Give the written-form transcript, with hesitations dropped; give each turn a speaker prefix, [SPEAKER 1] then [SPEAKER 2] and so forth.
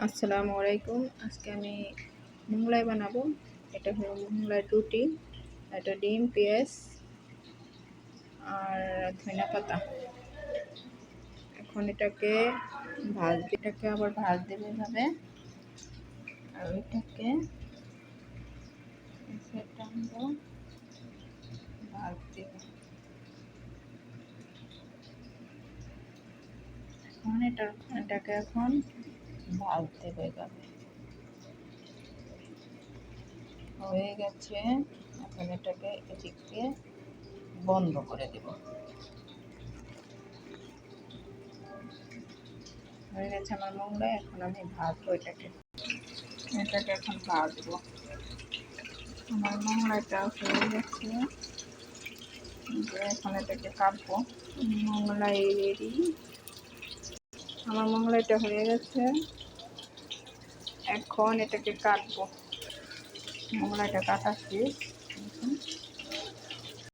[SPEAKER 1] আসসালামু আলাইকুম। আজকে আমি মোগলাই বানাবো। এটা হলো মোগলাই রুটি, এটা ডিম, পেঁয়াজ আর ধনিয়া পাতা। এখন এটাকে আবার ভাজ দেবে এভাবে, আর ওইটাকে আমরা ভাজ দেব। এখন এটাকে এখন ভাজ দেবে এভাবে। হয়ে গেছে, এখন এটাকে এদিকে বন্ধ করে দেব। হয়ে গেছে আমার মোগলাই। এখন আমি ভাজবো এটাকে এখন ভাজবো। আমার মোগলাইটা হয়ে গেছে, এখন এটাকে কাটবো। মোগলাই রেডি। আমার মোগলাইটা হয়ে গেছে, এখন এটাকে কাটবো। মোগলাইটা কাটা শেষ।